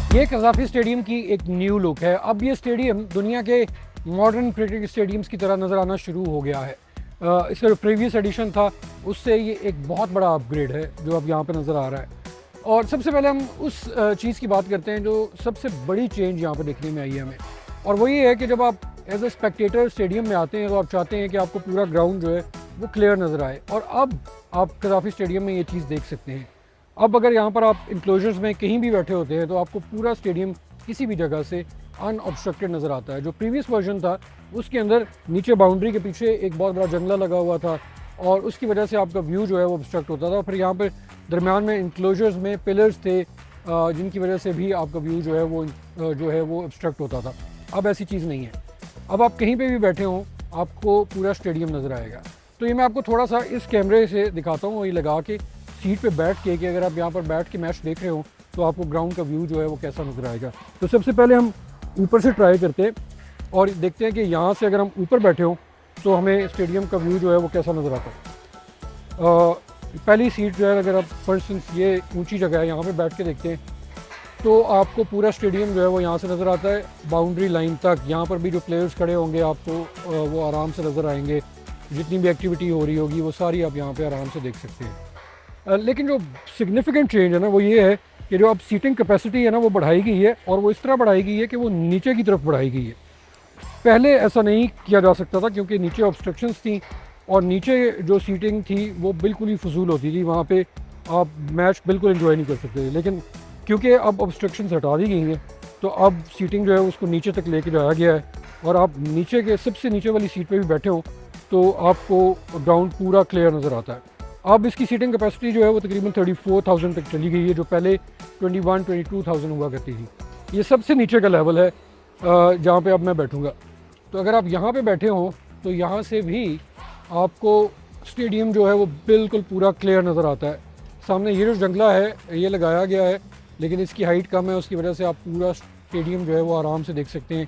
ये कज़ाफ़ी स्टेडियम की एक न्यू लुक है। अब ये स्टेडियम दुनिया के मॉडर्न क्रिकेट स्टेडियम्स की तरह नज़र आना शुरू हो गया है। इसका जो प्रीवियस एडिशन था उससे ये एक बहुत बड़ा अपग्रेड है जो अब यहाँ पे नज़र आ रहा है। और सबसे पहले हम उस चीज़ की बात करते हैं जो सबसे बड़ी चेंज यहाँ पर देखने में आई है हमें, और वो ये है कि जब आप एज ए स्पेक्टेटर स्टेडियम में आते हैं तो आप चाहते हैं कि आपको पूरा ग्राउंड जो है वो क्लियर नज़र आए, और अब आप कज़ाफ़ी स्टेडियम में ये चीज़ देख सकते हैं। अब अगर यहाँ पर आप इंक्लोजर्स में कहीं भी बैठे होते हैं तो आपको पूरा स्टेडियम किसी भी जगह से अनऑब्स्ट्रक्टेड नज़र आता है। जो प्रीवियस वर्जन था उसके अंदर नीचे बाउंड्री के पीछे एक बहुत बड़ा जंगला लगा हुआ था और उसकी वजह से आपका व्यू जो है वो ऑब्स्ट्रक्ट होता था। फिर यहाँ पर दरमियान में इंक्लोजर्स में पिलर्स थे जिनकी वजह से भी आपका व्यू जो है वो ऑब्स्ट्रक्ट होता था। अब ऐसी चीज़ नहीं है। अब आप कहीं पर भी बैठे हों आपको पूरा स्टेडियम नज़र आएगा। तो ये मैं आपको थोड़ा सा इस कैमरे से दिखाता हूँ, ये लगा के सीट पे बैठ के कि अगर आप यहाँ पर बैठ के मैच देख रहे हो तो आपको ग्राउंड का व्यू जो है वो कैसा नजर आएगा। तो सबसे पहले हम ऊपर से ट्राई करते हैं और देखते हैं कि यहाँ से अगर हम ऊपर बैठे हो तो हमें स्टेडियम का व्यू जो है वो कैसा नज़र आता है। पहली सीट जो है, अगर आप फॉर इंस्टेंस ये ऊंची जगह है यहाँ पे बैठ के देखते हैं तो आपको पूरा स्टेडियम जो है वो यहाँ से नज़र आता है बाउंड्री लाइन तक। यहाँ पर भी जो प्लेयर्स खड़े होंगे आपको वो आराम से नज़र आएंगे। जितनी भी एक्टिविटी हो रही होगी वो सारी आप यहाँ पर आराम से देख सकते हैं। लेकिन जो सिग्निफिकेंट चेंज है ना वो ये है कि जो अब सीटिंग कैपेसिटी है ना वो बढ़ाई गई है, और वो इस तरह बढ़ाई गई है कि वो नीचे की तरफ बढ़ाई गई है। पहले ऐसा नहीं किया जा सकता था क्योंकि नीचे ऑब्स्ट्रक्शंस थी और नीचे जो सीटिंग थी वो बिल्कुल ही फजूल होती थी, वहाँ पे आप मैच बिल्कुल एंजॉय नहीं कर सकते थे। लेकिन क्योंकि अब ऑब्स्ट्रक्शंस हटा दी गई हैं तो अब सीटिंग जो है उसको नीचे तक लेके जाया गया है, और आप नीचे के सबसे नीचे वाली सीट पर भी बैठे हो तो आपको ग्राउंड पूरा क्लियर नज़र आता है। अब इसकी सीटिंग कैपेसिटी जो है वो तकरीबन 34,000 तक चली गई है, जो पहले 22,000 हुआ करती थी। ये सबसे नीचे का लेवल है जहाँ पे अब मैं बैठूँगा। तो अगर आप यहाँ पे बैठे हों तो यहाँ से भी आपको स्टेडियम जो है वो बिल्कुल पूरा क्लियर नज़र आता है। सामने ये जो जंगला है ये लगाया गया है लेकिन इसकी हाइट कम है, उसकी वजह से आप पूरा स्टेडियम जो है वो आराम से देख सकते हैं।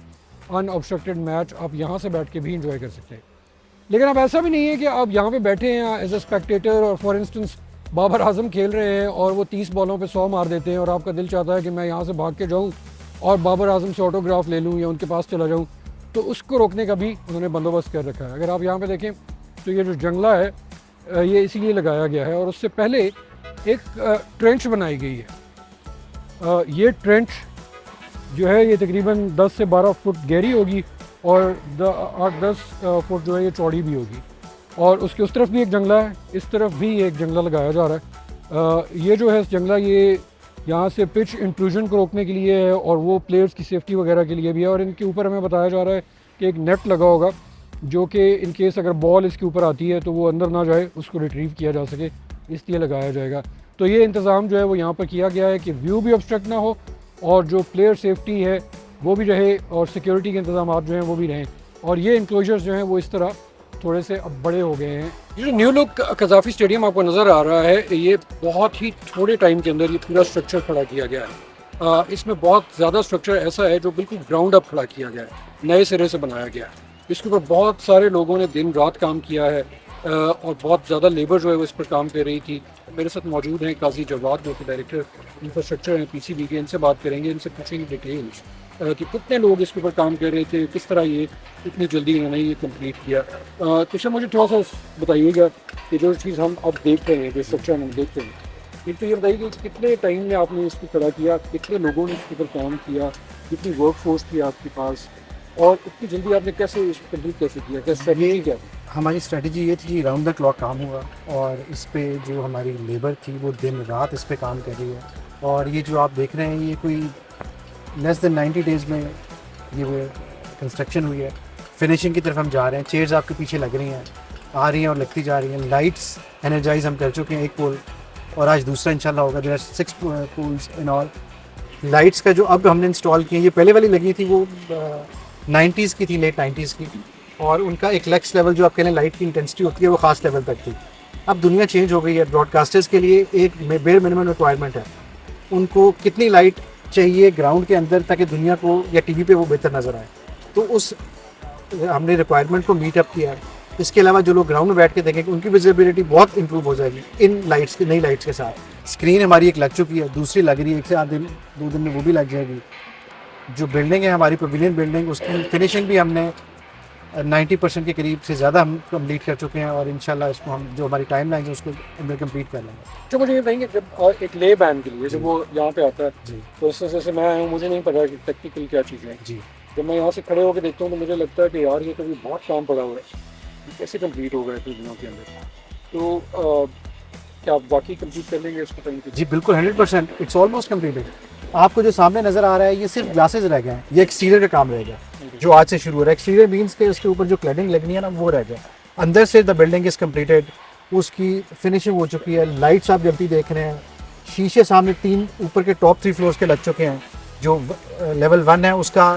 अनऑब्स्ट्रक्टेड मैच आप यहाँ से बैठ के भी इंजॉय कर सकते हैं। लेकिन अब ऐसा भी नहीं है कि आप यहाँ पे बैठे हैं एज ए स्पेक्टेटर और फॉर इंस्टेंस बाबर आजम खेल रहे हैं और वो 30 बॉलों पे 100 मार देते हैं और आपका दिल चाहता है कि मैं यहाँ से भाग के जाऊँ और बाबर आजम से ऑटोग्राफ ले लूँ या उनके पास चला जाऊँ, तो उसको रोकने का भी उन्होंने बंदोबस्त कर रखा है। अगर आप यहाँ पे देखें तो ये जो जंगला है ये इसीलिए लगाया गया है, और उससे पहले एक ट्रेंच बनाई गई है। ये ट्रेंच जो है ये तकरीबन 10 से 12 फुट गहरी होगी और 8-10 फुट जो है ये चौड़ी भी होगी, और उसके उस तरफ भी एक जंगला है, इस तरफ भी एक जंगला लगाया जा रहा है। ये जो है जंगला ये यहाँ से पिच इंट्रूजन को रोकने के लिए है और वो प्लेयर्स की सेफ्टी वगैरह के लिए भी है। और इनके ऊपर हमें बताया जा रहा है कि एक नेट लगा होगा जो कि इन केस अगर बॉल इसके ऊपर आती है तो वो अंदर ना जाए, उसको रिट्रीव किया जा सके, इसलिए लगाया जाएगा। तो ये इंतज़ाम जो है वो यहाँ पर किया गया है कि व्यू भी ऑब्स्ट्रक्ट ना हो और जो प्लेयर सेफ्टी है वो भी रहे और सिक्योरिटी के इंतजाम जो हैं वो भी रहें। और ये इंक्लोजर्स जो हैं वो इस तरह थोड़े से अब बड़े हो गए हैं। ये जो न्यू लुक कज़ाफ़ी स्टेडियम आपको नज़र आ रहा है ये बहुत ही थोड़े टाइम के अंदर ये पूरा स्ट्रक्चर खड़ा किया गया है। इसमें बहुत ज़्यादा स्ट्रक्चर ऐसा है जो बिल्कुल ग्राउंड अप खड़ा किया गया है, नए सिरे से बनाया गया है। इसके ऊपर बहुत सारे लोगों ने दिन रात काम किया है और बहुत ज़्यादा लेबर जो है वो इस पर काम कर रही थी। मेरे साथ मौजूद हैं काजी जवाद जो कि डायरेक्टर इंफ्रास्ट्रक्चर हैं PCB के, इनसे बात करेंगे, इनसे पूछेंगे डिटेल्स कि कितने लोग इसके ऊपर काम कर रहे थे, किस तरह ये इतनी जल्दी इन्होंने ये कंप्लीट किया। तो सर मुझे थोड़ा सा बताइएगा कि जो चीज़ हम अब देख रहे हैं, जो स्ट्रक्चर हम देख रहे हैं, एक तो ये बताइए कि कितने टाइम में आपने इसको खड़ा किया, कितने लोगों ने इसके ऊपर काम किया, कितनी वर्क फोर्स थी आपके पास, और इतनी जल्दी आपने कैसे इसको कंप्लीट कैसे किया, क्या स्ट्रेटजी क्या? हमारी स्ट्रेटजी ये थी कि राउंड द क्लॉक काम हुआ और इस पे जो हमारी लेबर थी वो दिन रात इस पे काम कर रही है। और ये जो आप देख रहे हैं ये कोई लेस देन 90 डेज़ में ये वो कंस्ट्रक्शन हुई है। फिनिशिंग की तरफ हम जा रहे हैं। चेयर्स आपके पीछे लग रही हैं, आ रही हैं और लगती जा रही हैं। लाइट्स एनर्जाइज हम कर चुके हैं, एक पोल, और आज दूसरा इंशाल्लाह होगा। There are 6 poles in all. Lights का जो अब हमने इंस्टॉल किए, ये पहले वाली लगी थी वो 90s की थी, लेट 90s की, और उनका एक लक्स लेवल जो आप कह रहे हैं लाइट की इंटेंसिटी होती है वो ख़ास लेवल तक थी। अब दुनिया चेंज हो गई है। ब्रॉडकास्टर्स के लिए एक बेयर मिनिमम रिक्वायरमेंट है, उनको कितनी लाइट चाहिए ग्राउंड के अंदर ताकि दुनिया को या टीवी पे वो बेहतर नज़र आए। तो उस हमने रिक्वायरमेंट को मीट अप किया। इसके अलावा जो लोग ग्राउंड में बैठ के देखेंगे उनकी विजिबिलिटी बहुत इंप्रूव हो जाएगी इन लाइट्स की, नई लाइट्स के साथ। स्क्रीन हमारी एक लग चुकी है, दूसरी लग रही है, 1 से 2 दिन में वो भी लग जाएगी। जो बिल्डिंग है हमारी पवेलियन बिल्डिंग, उसकी फिनिशिंग भी हमने 90% के करीब से ज़्यादा हम कंप्लीट कर चुके हैं और इंशाल्लाह इसको हम जो हमारी टाइम लाइन है उसको अंदर कंप्लीट कर लेंगे। जो मुझे ये बताएंगे जब एक ले बैन के लिए जब वो यहाँ पे आता है जी तो इस वजह से मैं आया हूँ, मुझे नहीं पता कि टेक्निकल क्या चीज़ें हैं। जी जब मैं यहाँ से खड़े होकर देखता हूँ तो मुझे लगता है कि यार ये कभी बहुत काम पड़ा हुआ है, ये कैसे कंप्लीट होगा इतने दिनों के अंदर। तो क्या आप वाकई कंप्लीट कर लेंगे इसको टाइम पे? जी बिल्कुल 100%, इट्स ऑलमोस्ट कम्प्लीटेड। आपको जो सामने नज़र आ रहा है ये सिर्फ ग्लासेस रह गए हैं, ये एक्सटीरियर का काम रह गया जो आज से शुरू हो रहा है। एक्सटीरियर मीन्स के उसके ऊपर जो क्लैडिंग लगनी है ना वो रह गया। अंदर से द बिल्डिंग इज़ कम्प्लीटेड, उसकी फिनिशिंग हो चुकी है, लाइट्स आप जल्दी देख रहे हैं, शीशे सामने 3 ऊपर के टॉप 3 फ्लोर्स के लग चुके हैं। जो लेवल 1 है उसका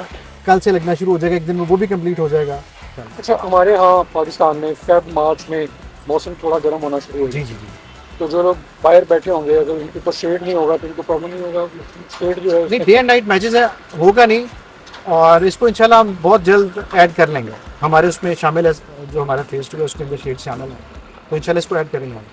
कल से लगना शुरू हो जाएगा, एक दिन में वो भी कंप्लीट हो जाएगा। अच्छा, हमारे यहाँ पाकिस्तान में फेब मार्च में मौसम थोड़ा गर्म होना शुरू हो जी जाए, जी जी तो जो लोग बाहर बैठे होंगे अगर उनके ऊपर शेड नहीं होगा तो उनको प्रॉब्लम नहीं होगा? शेड जो है नहीं, डे एंड नाइट मैचेस है, होगा नहीं। और इसको इंशाल्लाह हम बहुत जल्द ऐड कर लेंगे, हमारे उसमें शामिल है, जो हमारा फेस 2 है उसके अंदर शेड शामिल है, तो इंशाल्लाह इसको ऐड करेंगे हम।